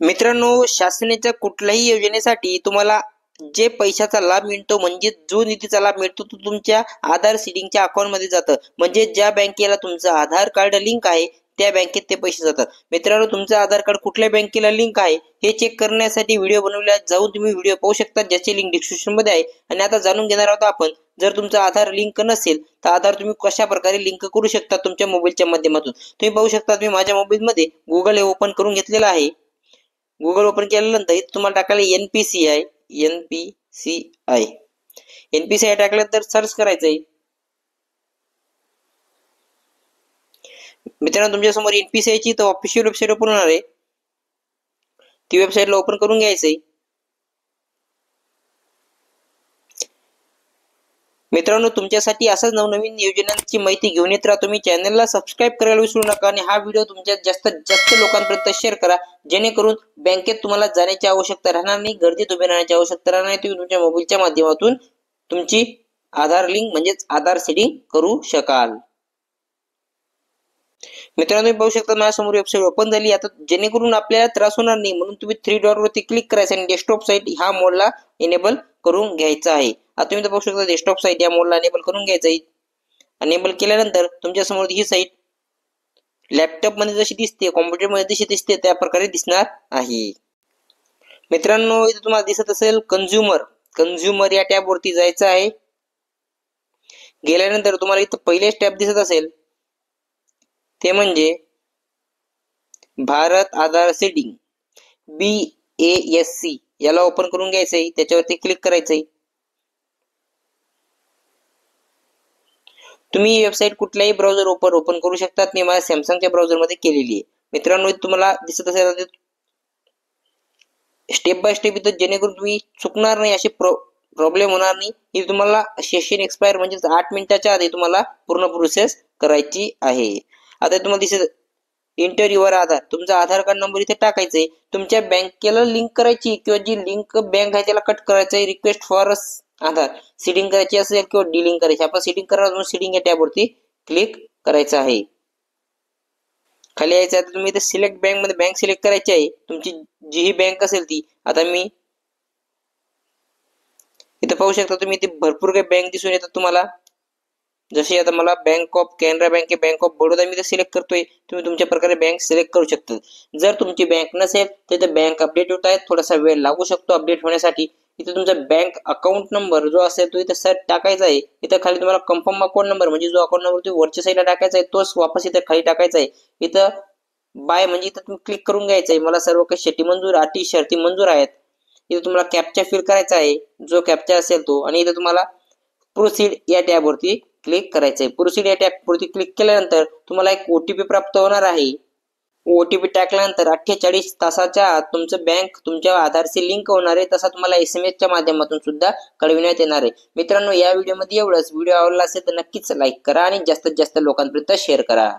मित्रांनो, शासनाच्या कुठल्याही योजनेसाठी तुम्हाला जे पैशाचा लाभ मिळतो म्हणजे जो निधीचा लाभ मिळतो तो तुमच्या आधार सीडिंगच्या अकाउंटमध्ये जातं. म्हणजे ज्या बँकेला तुमचं आधार कार्ड लिंक आहे त्या बँकेत ते पैसे जातात. मित्रांनो, तुमचं आधार कार्ड कुठल्या बँकेला लिंक आहे हे चेक करण्यासाठी व्हिडिओ बनवला जाऊन तुम्ही व्हिडिओ पाहू शकता, ज्याची लिंक डिस्क्रिप्शन मध्ये आहे. आणि आता जाणून घेणार आहोत आपण, जर तुमचं आधार लिंक नसेल तर आधार तुम्ही कशा प्रकारे लिंक करू शकता तुमच्या मोबाईलच्या माध्यमातून. तुम्ही पाहू शकता, मी माझ्या मोबाईलमध्ये गुगल हे ओपन करून घेतलेलं आहे. गुगल ओपन केल्यानंतर इथे तुम्हाला टाकायला एनपीसीआय टाकल्यानंतर सर्च करायचंय. मित्रांनो, तुमच्या समोर एनपीसीआय ची ऑफिशियल वेबसाईट ओपन होणार आहे. ती वेबसाईटला ओपन करून घ्यायचंय. मित्रांनो, तुमच्यासाठी असंच नवनवीन योजनांची माहिती घेऊन येत राहतो. तुम्ही चॅनलला सबस्क्राईब करायला विसरू नका आणि हा व्हिडिओ तुमच्या जास्तीत जास्त लोकांपर्यंत शेअर करा, जेणेकरून बँकेत तुम्हाला जाण्याची आवश्यकता राहणार नाही, गर्दीत उभे राहण्याची आवश्यकता राहणार नाही. तुम्ही तुमच्या मोबाईलच्या माध्यमातून तुमची आधार लिंक म्हणजेच आधार सेटिंग करू शकाल. मित्रांनो, तुम्ही पाहू शकता माझ्यासमोर वेबसाईट ओपन झाली. आता जेणेकरून आपल्याला त्रास होणार नाही म्हणून तुम्ही 3 डॉट वरती क्लिक करायचं आणि डेस्कटॉप साईट ह्या मोडला इनेबल करून घ्यायचा आहे. आता तुम्ही पाहू शकता डेस्कटॉप साईट या मोडला अनेबल करून घ्यायचं आहे. अनेबल केल्यानंतर तुमच्या समोर ही साईट लॅपटॉप मध्ये जशी दिसते, कॉम्प्युटर मध्ये जशी दिसते त्या प्रकारे दिसणार आहे. मित्रांनो, इथे तुम्हाला दिसत असेल कंझ्युमर या टॅब वरती जायचं आहे. गेल्यानंतर तुम्हाला इथं पहिले टॅब दिसत असेल ते म्हणजे भारत आधार सेटिंग BASC याला ओपन करून घ्यायचंय. त्याच्यावरती क्लिक करायचंय. तुम्ही ही वेबसाईट कुठल्याही ब्राउझर ओपन करू शकतात. मी माझ्या सॅमसंगच्या ब्राउझर मध्ये केलेली आहे. मित्रांनो, तुम्हाला दिसत असेल स्टेप बाय स्टेप इथं, जेणेकरून तुम्ही चुकणार नाही, असे प्रॉब्लेम होणार नाही. ही तुम्हाला सेशन एक्सपायर म्हणजे 8 मिनिटाच्या आधी तुम्हाला पूर्ण प्रोसेस करायची आहे. आता तुम्हाला दिसत इंटर युअर आधार, तुमचा आधार कार्ड नंबर इथे टाकायचा आहे. तुमच्या बँकेला लिंक करायची किंवा जी लिंक बँक आहे त्याला कट करायचं आहे. रिक्वेस्ट फॉर आधार सीडिंग करायची असेल किंवा डिलिंक करायची, आपण सीडिंग करणार म्हणून सीडिंग या टॅब वरती क्लिक करायचं आहे. खाली यायचं आहे. तुम्ही इथे सिलेक्ट बँक मध्ये बँक सिलेक्ट करायची आहे, तुमची जी ही बँक असेल ती. आता मी इथं पाहू शकता तुम्ही इथे भरपूर काही बँक दिसून येतात तुम्हाला. जशी आता मला bank of Canara bank, bank of Baroda me select करतोय. तुम्ही तुमच्या प्रकारे बँक सिलेक्ट करू शकता. जर तुमची बँक नसेल तर बँक अपडेट होत आहे, थोडासा वेळ लागू शकतो अपडेट होण्यासाठी. इथे तुमचा बँक अकाउंट नंबर जो असेल तो इथे सर्च टाकायचा आहे. इथं खाली तुम्हाला कन्फर्म अकाउंट नंबर म्हणजे जो अकाउंट नंबर तुम्ही वरच्या साईडला टाकायचा आहे तोच वापस इथे खाली टाकायचा आहे. इथं बाय म्हणजे इथं तुम्ही क्लिक करून घ्यायचं आहे. मला सर्व काही शेती मंजूर, अटी शर्ती मंजूर आहेत. इथे तुम्हाला कॅप्चा फिल करायचा आहे, जो कॅप्चा असेल तो. आणि इथे तुम्हाला प्रोसीड या टॅब वरती क्लिक करायचं आहे. प्रोसीड या टॅब वरती क्लिक केल्यानंतर तुम्हाला एक OTP प्राप्त होणार आहे. OTP टाकल्यानंतर 48 तासाच्या आत तुमचं बँक तुमच्या आधारशी लिंक होणार आहे. तसा तुम्हाला SMS माध्यमातून सुद्धा कळविण्यात येणार आहे. मित्रांनो, या व्हिडिओमध्ये एवढंच. व्हिडिओ आवडला असेल तर नक्कीच लाईक करा आणि जास्तीत जास्त लोकांपर्यंत शेअर करा.